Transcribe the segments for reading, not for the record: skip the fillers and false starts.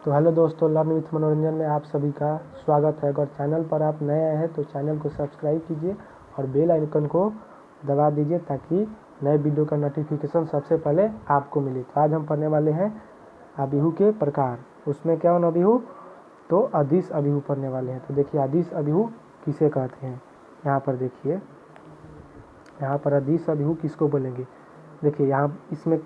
तो हेलो दोस्तों, learn with मनोरंजन में आप सभी का स्वागत है। अगर चैनल पर आप नए आए हैं तो चैनल को सब्सक्राइब कीजिए और बेल आइकन को दबा दीजिए ताकि नए वीडियो का नोटिफिकेशन सबसे पहले आपको मिले। तो आज हम पढ़ने वाले हैं अभिहु के प्रकार। उसमें क्या होना अभिहु, तो अदिश अभिहु पढ़ने वाले हैं। तो देखिए अदिश अभिहु किसे कहते हैं, यहाँ पर देखिए, यहाँ पर अदिश अभिहु किसको बोलेंगे। देखिए यहाँ इसमें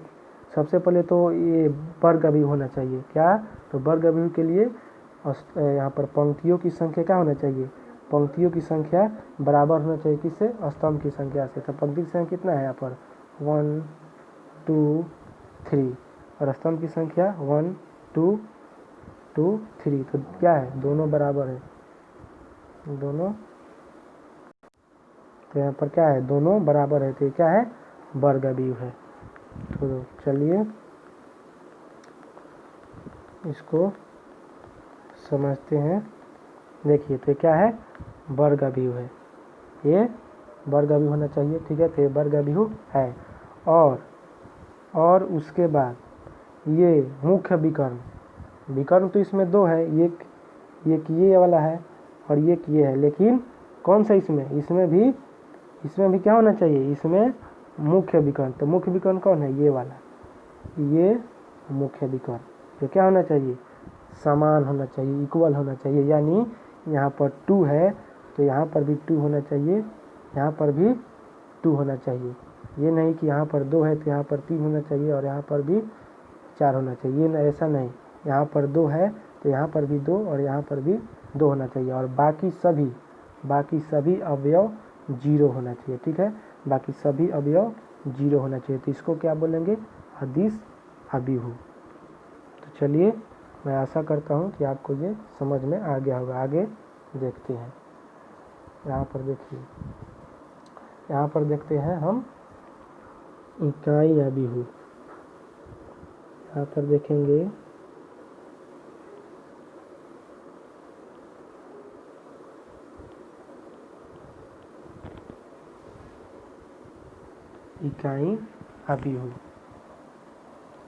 सबसे पहले तो ये वर्ग अभिहु होना चाहिए। क्या, तो वर्ग अभिहु के लिए यहाँ पर पंक्तियों की संख्या क्या होना चाहिए, पंक्तियों की संख्या बराबर होना चाहिए किससे, स्तंभ की संख्या से। तो पंक्ति की संख्या कितना है यहाँ पर 1 2 3 और स्तंभ की संख्या 1 2 2 3। तो क्या है, दोनों बराबर है, दोनों, तो यहाँ पर क्या है, दोनों बराबर है। तो क्या है, वर्ग अभिहु है। तो चलिए इसको समझते हैं। देखिए तो क्या है, वर्ग अभिहु है, ये वर्ग अभिहु होना चाहिए, ठीक है। तो ये वर्ग अभिहु है। और उसके बाद ये मुख्य विकर्ण, विकर्ण तो इसमें दो है, एक ये वाला है और एक ये है, लेकिन कौन सा इसमें भी क्या होना चाहिए, इसमें मुख्य विकर्ण। तो मुख्य विकर्ण कौन है, ये वाला, ये मुख्य विकर्ण। तो क्या होना चाहिए, समान होना चाहिए, इक्वल होना चाहिए। यानी यहाँ पर 2 है तो यहाँ पर भी 2 होना चाहिए, यहाँ पर भी 2 होना चाहिए। ये नहीं कि यहाँ पर 2 है तो यहाँ पर 3 होना चाहिए और यहाँ पर भी 4 होना चाहिए, ये ऐसा नहीं। यहाँ पर 2 है तो यहाँ पर भी 2 और यहाँ पर भी 2 होना चाहिए। और बाकी सभी अवयव 0 होना चाहिए, ठीक है। बाकी सभी अवयव 0 होना चाहिए। तो इसको क्या बोलेंगे, अदिश अभिहु। तो चलिए मैं आशा करता हूँ कि आपको ये समझ में आ गया होगा। आगे देखते हैं। यहाँ पर देखिए, यहाँ पर देखते हैं हम इकाई अभिहु। यहाँ पर देखेंगे इकाई अभिहु।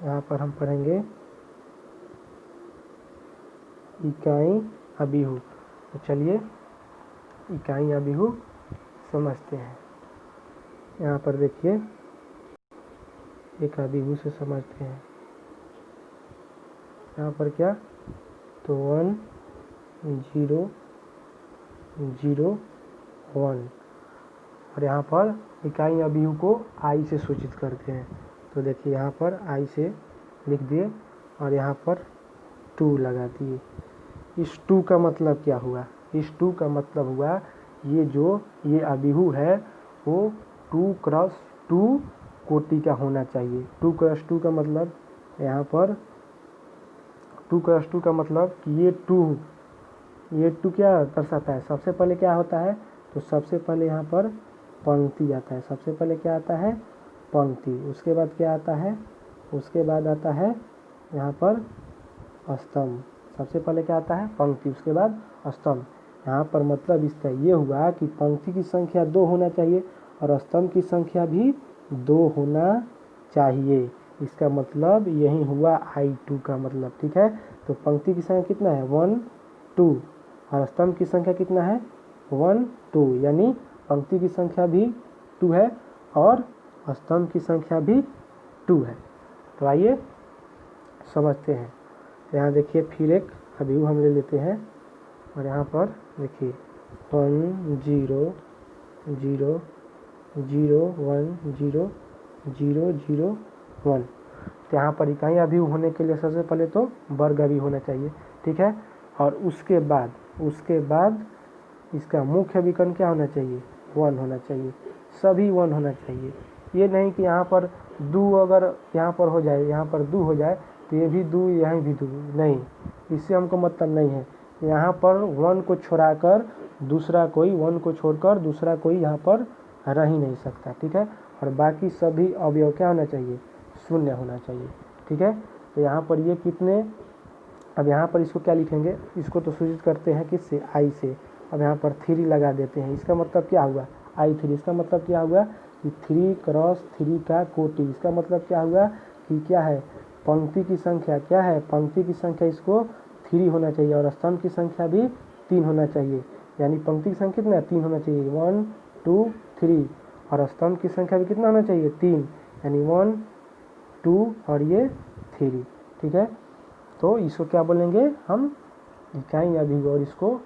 यहाँ पर हम पढ़ेंगे इकाई अभिहु। तो चलिए इकाई अभिहु समझते हैं। यहाँ पर देखिए एक अभिहु से समझते हैं। यहाँ पर क्या, तो 1 0 0 1 और यहाँ पर इकाई अभिहु को आई से सूचित करते हैं। तो देखिए यहाँ पर आई से लिख दिए और यहाँ पर 2 लगा दिए। इस 2 का मतलब क्या हुआ, इस 2 का मतलब हुआ ये अभिहु है वो 2 क्रॉस 2 कोटि का होना चाहिए। 2 क्रॉस 2 का मतलब यहाँ पर 2 क्रॉस 2 का मतलब कि ये 2 क्या दर्शाता है। सबसे पहले क्या होता है, तो सबसे पहले यहाँ पर पंक्ति आता है। सबसे पहले क्या आता है, पंक्ति। उसके बाद क्या आता है, उसके बाद आता है यहाँ पर स्तंभ। सबसे पहले क्या आता है, पंक्ति, उसके बाद स्तंभ। यहाँ पर मतलब इसका ये हुआ कि पंक्ति की संख्या 2 होना चाहिए और स्तंभ की संख्या भी 2 होना चाहिए। इसका मतलब यही हुआ I2 का मतलब, ठीक है। तो पंक्ति की संख्या कितना है 1 2 और स्तंभ की संख्या कितना है 1 2, यानी पंक्ति की संख्या भी 2 है और स्तंभ की संख्या भी 2 है। तो आइए समझते हैं। यहाँ देखिए फिर एक अभिहु हम ले लेते हैं और यहाँ पर देखिए 1 0 0 0 1 0 0 0 1। तो यहाँ पर इकाई अभिहु होने के लिए सबसे पहले तो वर्ग अभिहु होना चाहिए, ठीक है। और उसके बाद इसका मुख्य विकर्ण क्या होना चाहिए, 1 होना चाहिए, सभी 1 होना चाहिए। ये नहीं कि यहाँ पर 2 अगर यहाँ पर हो जाए, यहाँ पर 2 हो जाए तो ये भी 2 यहाँ भी 2, नहीं, इससे हमको मतलब नहीं है। यहाँ पर 1 को छोड़कर दूसरा कोई 1 को छोड़कर दूसरा कोई यहाँ पर रह ही नहीं सकता, ठीक है। और बाकी सभी अवयव क्या होना चाहिए, 0 होना चाहिए, ठीक है। तो यहाँ पर ये कितने, अब यहाँ पर इसको क्या लिखेंगे, इसको तो सूचित करते हैं किससे, आई से। अब यहाँ पर 3 लगा देते हैं। इसका मतलब क्या हुआ, I3। इसका मतलब क्या हुआ कि 3 क्रॉस 3 का कोटि। इसका मतलब क्या हुआ कि क्या है, पंक्ति की संख्या क्या है, पंक्ति की संख्या इसको 3 होना चाहिए और स्तंभ की संख्या भी 3 होना चाहिए। यानी पंक्ति की संख्या कितना 3 होना चाहिए, 1 2 3, और स्तंभ की संख्या भी कितना होना चाहिए 3, यानी 1 2 और ये 3। ठीक है, तो इसको क्या बोलेंगे हम, इकाई अभिहु, और इसको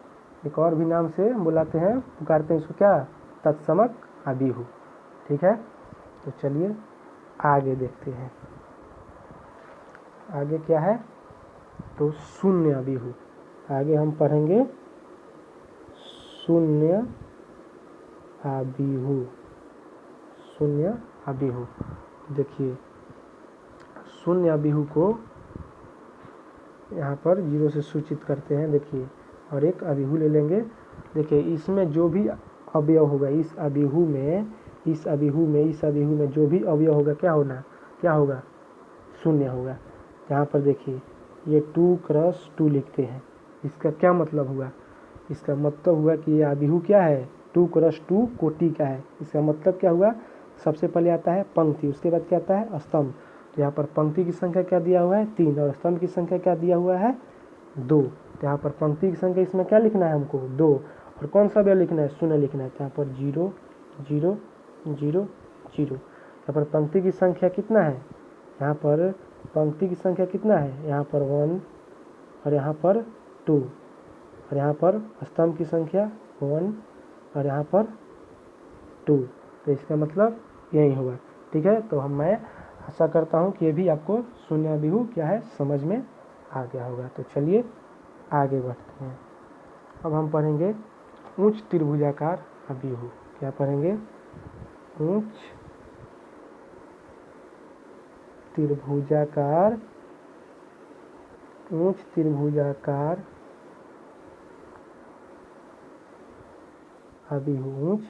एक और भी नाम से बुलाते हैं, पुकारते हैं इसको क्या, तत्समक अभिहु। ठीक है, तो चलिए आगे देखते हैं, आगे क्या है, तो शून्य अभिहु। आगे हम पढ़ेंगे शून्य अभिहु, शून्य अभिहु। देखिए शून्य अभिहु को यहाँ पर 0 से सूचित करते हैं। देखिए, और एक अभिहु ले लेंगे। देखिए इसमें जो भी अवयव होगा, इस अभिहु में जो भी अवयव होगा क्या होगा, शून्य होगा। यहाँ पर देखिए ये 2 × 2 लिखते हैं, इसका क्या मतलब हुआ, इसका मतलब हुआ कि ये अभिहु क्या है, 2 × 2 कोटि का है। इसका मतलब क्या हुआ, सबसे पहले आता है पंक्ति, उसके बाद क्या आता है स्तंभ। तो यहाँ पर पंक्ति की संख्या क्या दिया हुआ है 3, और स्तंभ की संख्या क्या दिया हुआ है 2। तो यहाँ पर पंक्ति की संख्या इसमें क्या लिखना है हमको 2, और कौन सा अवयव लिखना है, शून्य लिखना है। तो यहाँ पर 0 0 0 0। यहाँ पर पंक्ति की संख्या कितना है, यहाँ पर पंक्ति की संख्या कितना है, यहाँ पर 1 और यहाँ पर 2, और यहाँ पर स्तंभ की संख्या 1 और यहाँ पर 2। तो इसका मतलब यही होगा। ठीक है, तो मैं आशा करता हूँ कि ये भी आपको शून्य अभिहु क्या है समझ में आ गया होगा। तो चलिए आगे बढ़ते हैं। अब हम पढ़ेंगे उच्च त्रिभुजाकार अभिहु। क्या पढ़ेंगे, उच्च त्रिभुजाकार अभिहु, उच्च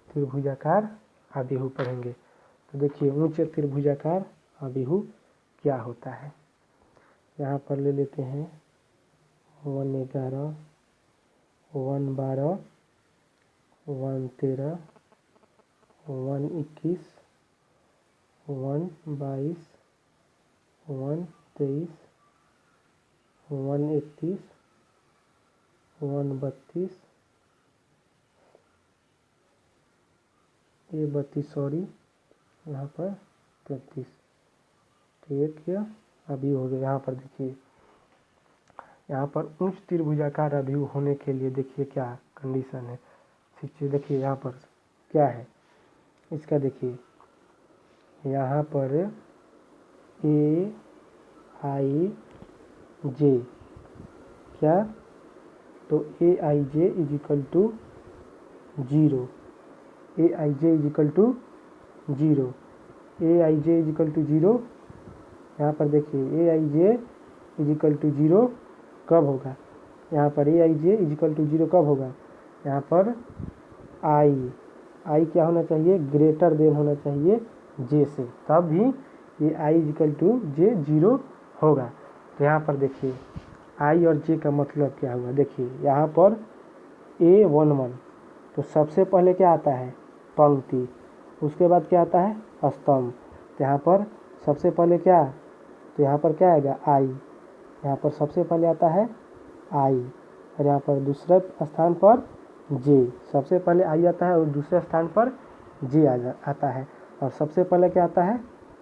त्रिभुजाकार अभिहु पढ़ेंगे। तो देखिए उच्च त्रिभुजाकार अभिहु क्या होता है। यहाँ पर ले लेते हैं 1 11 1 12 1 13 1 21 1 22 1 23 1 31 1 32, ये 32 सॉरी, यहाँ पर 33। तो ये क्या अभिहु हो गया। यहाँ पर देखिए, यहाँ पर उच्च त्रिभुजाकार अभिहु होने के लिए देखिए क्या कंडीशन है। देखिए यहाँ पर क्या है इसका, देखिए यहाँ पर ए आई जे, क्या, तो a i j is equal to 0, a i j is equal to 0, a i j is equal to 0। यहाँ पर देखिए a i j is equal to 0 कब होगा, यहाँ पर a i j is equal to 0 कब होगा, यहाँ पर आई क्या होना चाहिए, ग्रेटर देन होना चाहिए जे से, तब भी ये आई इज इक्वल टू जे 0 होगा। तो यहाँ पर देखिए आई और जे का मतलब क्या हुआ, देखिए यहाँ पर A11, तो सबसे पहले क्या आता है पंक्ति, उसके बाद क्या आता है स्तंभ। तो यहाँ पर सबसे पहले क्या, तो यहाँ पर क्या आएगा आई, यहाँ पर सबसे पहले आता है आई, और यहाँ पर दूसरे स्थान पर जे, सबसे पहले आई आता है और दूसरे स्थान पर जे आता है, और सबसे पहले क्या आता है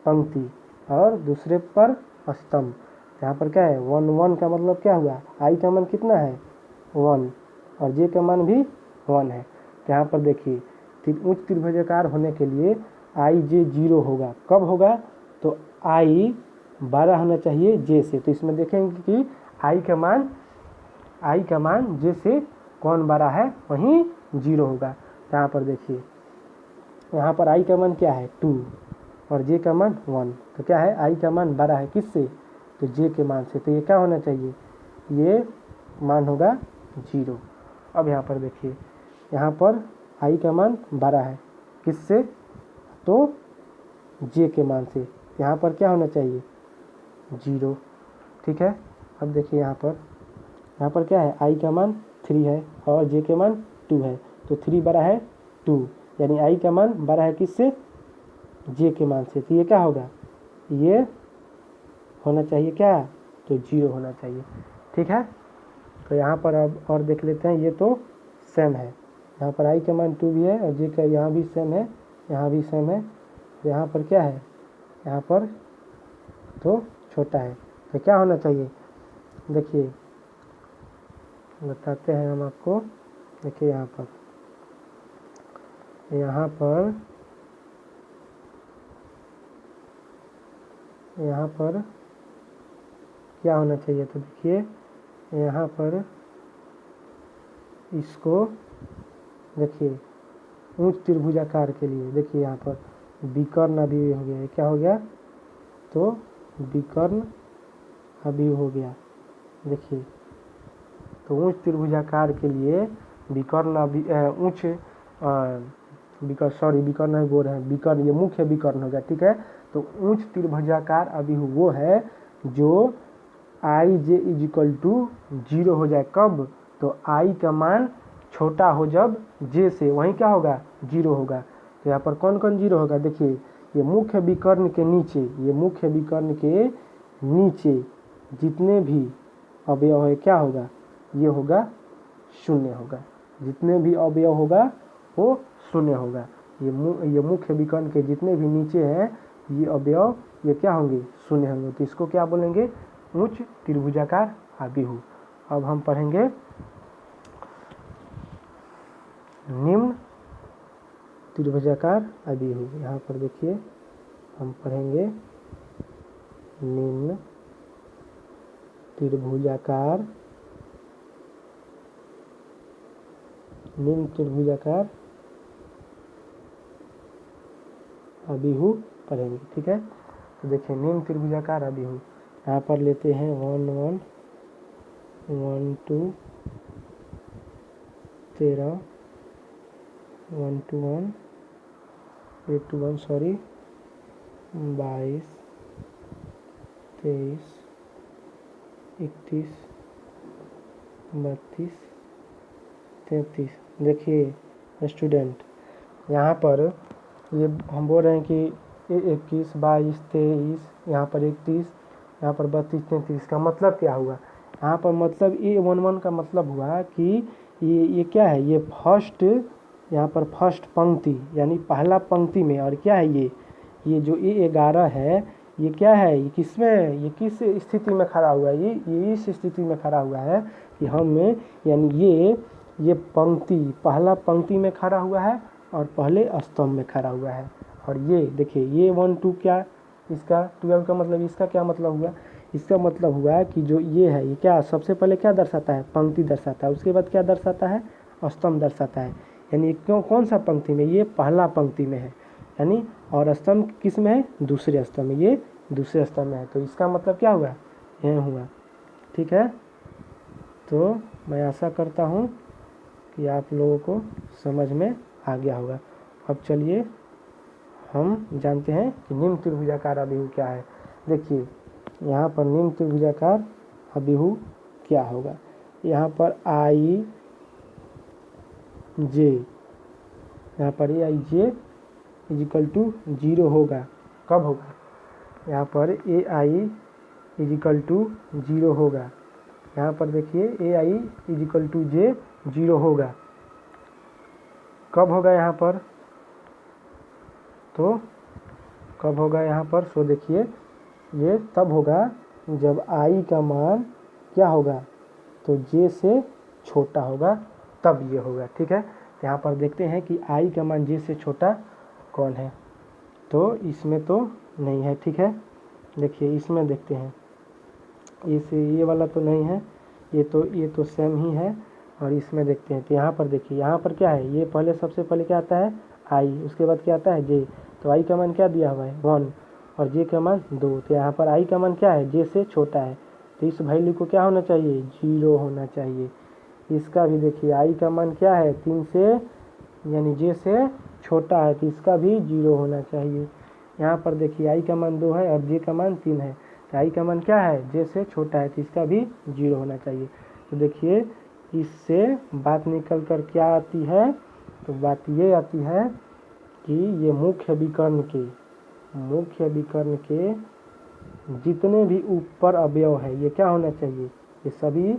पंक्ति और दूसरे पर स्तंभ। यहाँ पर क्या है 1 1 का मतलब क्या हुआ, आई का मान कितना है 1 और जे का मान भी 1 है। तो यहाँ पर देखिए उच्च त्रिभुजाकार होने के लिए आई जे 0 होगा, कब होगा, तो आई 12 होना चाहिए जे से। तो इसमें देखेंगे कि आई का मान जे से कौन 12 है, वहीं 0 होगा। तो यहाँ पर देखिए यहाँ पर आई का मान क्या है 2 और जे का मान 1, तो क्या है आई का मान 12 है किससे, तो जे के मान से। तो ये क्या होना चाहिए, ये मान होगा 0। अब यहाँ पर देखिए यहाँ पर आई का मान 12 है किससे, तो जे के मान से, यहाँ पर क्या होना चाहिए 0। ठीक है, अब देखिए यहाँ पर क्या है आई का मान 3 है और जे के मान 2 है, तो 3 बड़ा है 2, यानी आई का मान 12 है किससे, जे के मान से। तो ये क्या होगा, ये होना चाहिए क्या, तो 0 होना चाहिए। ठीक है, तो यहाँ पर अब और देख लेते हैं, ये तो सेम है, यहाँ पर i का मान 2 भी है और j का यहाँ भी सेम है, यहाँ भी सेम है, तो यहाँ पर क्या है, यहाँ पर तो छोटा है, तो क्या होना चाहिए, देखिए बताते हैं हम आपको। देखिए यहाँ पर क्या होना चाहिए, तो देखिए यहाँ पर इसको देखिए उच्च त्रिभुजाकार के लिए, देखिए यहाँ पर विकर्ण अभिव्यय हो गया, क्या हो गया, तो विकर्ण अभिव्यय हो गया। देखिए तो उच्च त्रिभुजाकार के लिए विकर्ण उच्च विकर्ण बोल रहे हैं, विकर्ण ये मुख्य विकर्ण हो गया। ठीक है, तो उच्च त्रिभुजाकार अभिव्यय वो है जो आई जे इज इक्वल टू 0 हो जाए, कब, तो आई का मान छोटा हो जब जे से, वहीं क्या होगा, 0 होगा। तो यहाँ पर कौन कौन 0 होगा, देखिए ये मुख्य विकर्ण के नीचे, ये मुख्य विकर्ण के नीचे जितने भी अवयव है क्या होगा, ये होगा 0 होगा, जितने भी अवयव होगा वो 0 होगा। ये मुख्य विकर्ण के जितने भी नीचे हैं ये अवयव ये क्या होंगे, 0 होंगे, तो इसको क्या बोलेंगे, उच्च त्रिभुजाकार अभिव्यय। अब हम पढ़ेंगे निम्न त्रिभुजाकार अभिव्यय। यहाँ पर देखिए हम पढ़ेंगे निम्न त्रिभुजाकार अभिव्यय पढ़ेंगे। ठीक है, तो देखिए निम्न त्रिभुजाकार अभिव्यय यहाँ पर लेते हैं 1 1 1 2 13 1 2 1 8 2 1 22 23 31 32 33। देखिए स्टूडेंट यहाँ पर ये हम बोल रहे हैं कि 21 22 23, यहाँ पर 31, यहाँ पर 32 33, का मतलब क्या हुआ, यहाँ पर मतलब A11 का मतलब हुआ कि ये क्या है, ये फर्स्ट, यहाँ पर फर्स्ट पंक्ति यानी पहला पंक्ति में, और क्या है ये जो A11 है ये क्या है, ये किस में, ये किस स्थिति में खड़ा हुआ है, ये इस स्थिति में खड़ा हुआ है कि हम यानी ये पंक्ति पहला पंक्ति में खड़ा हुआ है और पहले स्तंभ में खड़ा हुआ है। और ये देखिए ये 1 2 क्या, इसका 12 का मतलब, इसका क्या मतलब हुआ, इसका मतलब हुआ कि जो ये है ये क्या सबसे पहले क्या दर्शाता है, पंक्ति दर्शाता है, उसके बाद क्या दर्शाता है, स्तंभ दर्शाता है। यानी क्यों, कौन सा पंक्ति में, ये पहला पंक्ति में है यानी, और स्तंभ किस में है, दूसरे स्तंभ में, ये दूसरे स्तंभ में है, तो इसका मतलब क्या हुआ, यह हुआ। ठीक है, तो मैं आशा करता हूँ कि आप लोगों को समझ में आ गया होगा। अब चलिए हम जानते हैं कि निम्न त्रिभुजाकार अभिव्यय क्या है। देखिए यहाँ पर निम्न त्रिभुजाकार अभिव्यय क्या होगा, यहाँ पर आई जे, यहाँ पर a i j is equal to 0 होगा, कब होगा, यहाँ पर a I is equal to 0 होगा, यहाँ पर देखिए a I is equal to जे 0 होगा, कब होगा यहाँ पर, तो कब होगा यहाँ पर, सो देखिए ये तब होगा जब आई का मान क्या होगा, तो जे से छोटा होगा, तब ये होगा। ठीक है, तो यहाँ पर देखते हैं कि आई का मान जे से छोटा कौन है, तो इसमें तो नहीं है। ठीक है, देखिए इसमें देखते हैं, ये वाला तो नहीं है, ये तो सेम ही है, और इसमें देखते हैं, तो यहाँ पर देखिए यहाँ पर क्या है, ये पहले सबसे पहले क्या आता है आई, उसके बाद क्या आता है जे, तो आई का मान क्या दिया हुआ है 1 और जे का मान 2, तो यहाँ पर आई का मान क्या है, जे से छोटा है, तो इस वैल्यू को क्या होना चाहिए, 0 होना चाहिए। इसका भी देखिए आई का मान क्या है 3 से यानी जे से छोटा है, तो इसका भी 0 होना चाहिए। यहाँ पर देखिए आई का मान 2 है और जे का मान 3 है, तो आई का मान क्या है, जे से छोटा है, तो इसका भी 0 होना चाहिए। तो देखिए इससे बात निकल कर क्या आती है, तो बात ये आती है कि ये मुख्य विकर्ण के जितने भी ऊपर अवयव है ये क्या होना चाहिए, ये सभी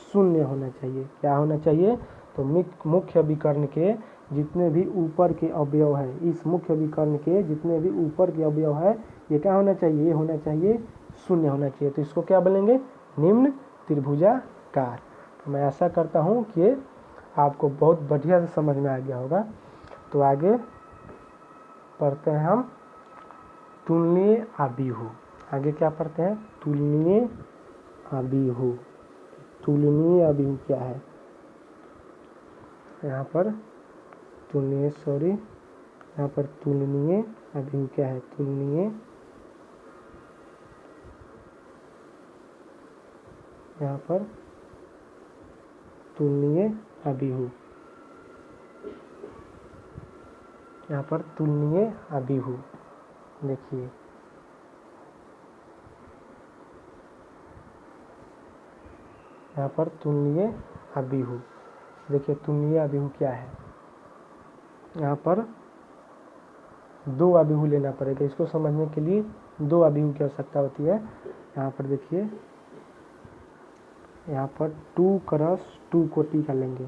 शून्य होना चाहिए। क्या होना चाहिए, तो मुख्य विकर्ण के जितने भी ऊपर के अवयव है, इस मुख्य विकर्ण के जितने भी ऊपर के अवयव है ये क्या होना चाहिए, ये होना चाहिए शून्य होना चाहिए। तो इसको क्या बोलेंगे, निम्न त्रिभुजाकार। तो मैं आशा करता हूँ कि आपको बहुत बढ़िया से समझ में आ गया होगा। तो आगे पढ़ते हैं हम तुलनीय आव्यूह। आगे क्या पढ़ते हैं, तुलनीय आव्यूह। तुलनीय आव्यूह क्या है, यहाँ पर तुलनीय आव्यूह क्या है, तुलनीय, यहाँ पर तुलनीय आव्यूह, यहाँ पर तुलनीय आव्यूह देखिए, यहाँ पर तुलनीय आव्यूह देखिए। तुलनीय आव्यूह क्या है, यहाँ पर दो आव्यूह लेना पड़ेगा। इसको समझने के लिए दो आव्यूह की आवश्यकता होती है। यहाँ पर देखिए, यहाँ पर 2x2 कोटि का लेंगे,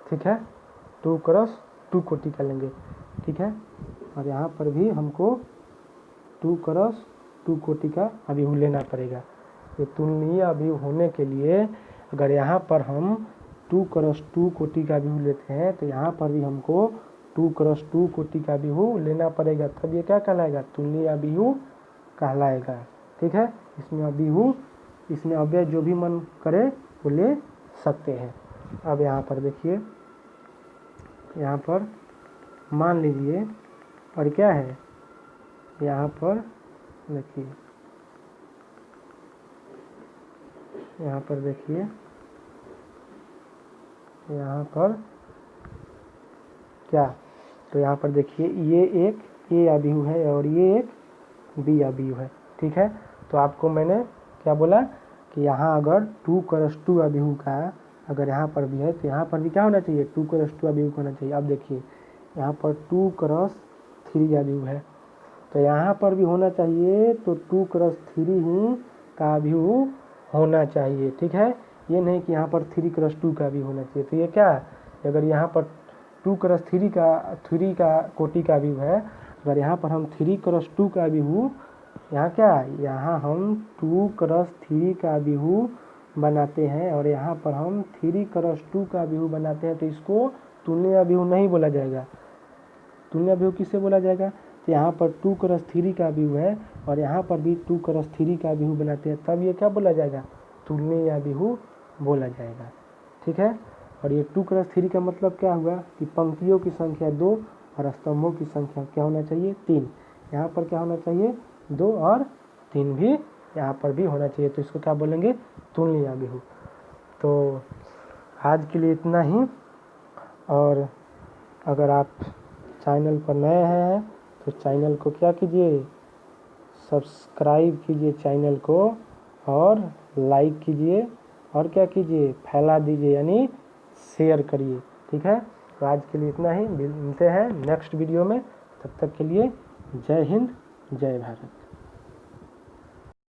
ठीक है, 2x2 कोटि का लेंगे, ठीक है। और यहाँ पर भी हमको 2x2 कोटि का आव्यूह लेना पड़ेगा। ये तुलनीय आव्यूह होने के लिए अगर यहाँ पर हम 2x2 कोटि का आव्यूह लेते हैं तो यहाँ पर भी हमको 2x2 कोटि का आव्यूह लेना पड़ेगा, तब ये क्या कहलाएगा, तुलनीय आव्यूह कहलाएगा, ठीक है। इसमें अव्यय जो भी मन करे वो ले सकते हैं। अब यहाँ पर देखिए, यहाँ पर मान लीजिए, और क्या है, यहाँ पर देखिए, यहाँ पर देखिए, यहाँ पर क्या, तो यहाँ पर देखिए ये एक ए आव्यूह है और ये एक बी आव्यूह है, ठीक है। तो आपको मैंने क्या बोला कि यहाँ अगर 2x2 आव्यूह का अगर यहाँ पर भी है तो यहाँ पर भी क्या होना चाहिए, 2x2 आव्यूह होना चाहिए। अब देखिए यहाँ पर 2x3 आव्यूह है तो यहाँ पर भी होना चाहिए, तो 2x3 ही का आव्यूह होना चाहिए, ठीक है। ये नहीं कि यहाँ पर 3x2 का भी होना चाहिए। तो ये क्या है, अगर यहाँ पर 2x3 का कोटि का आव्यूह है, अगर यहाँ पर हम 3x2 का आव्यूह, यहाँ क्या है, यहाँ हम 2x3 का आव्यूह बनाते हैं और यहाँ पर हम 3x2 का आव्यूह बनाते हैं, तो इसको तुलनीय आव्यूह नहीं बोला जाएगा। तुलनीय आव्यूह किसे बोला जाएगा, तो यहाँ पर 2x3 का आव्यूह है और यहाँ पर भी 2x3 का आव्यूह बनाते हैं, तब ये क्या बोला जाएगा, तुलनीय आव्यूह बोला जाएगा, ठीक है। और ये 2x3 का मतलब क्या हुआ कि पंक्तियों की संख्या 2 और स्तंभों की संख्या क्या होना चाहिए, 3। यहाँ पर क्या होना चाहिए, 2 और 3 भी यहाँ पर भी होना चाहिए, तो इसको क्या बोलेंगे, तुलनीय आव्यूह। तो आज के लिए इतना ही। और अगर आप चैनल पर नए हैं तो चैनल को क्या कीजिए, सब्सक्राइब कीजिए चैनल को और लाइक कीजिए और क्या कीजिए, फैला दीजिए, यानी शेयर करिए, ठीक है। तो आज के लिए इतना ही, मिलते हैं नेक्स्ट वीडियो में। तब तक के लिए जय हिंद, जय भारत।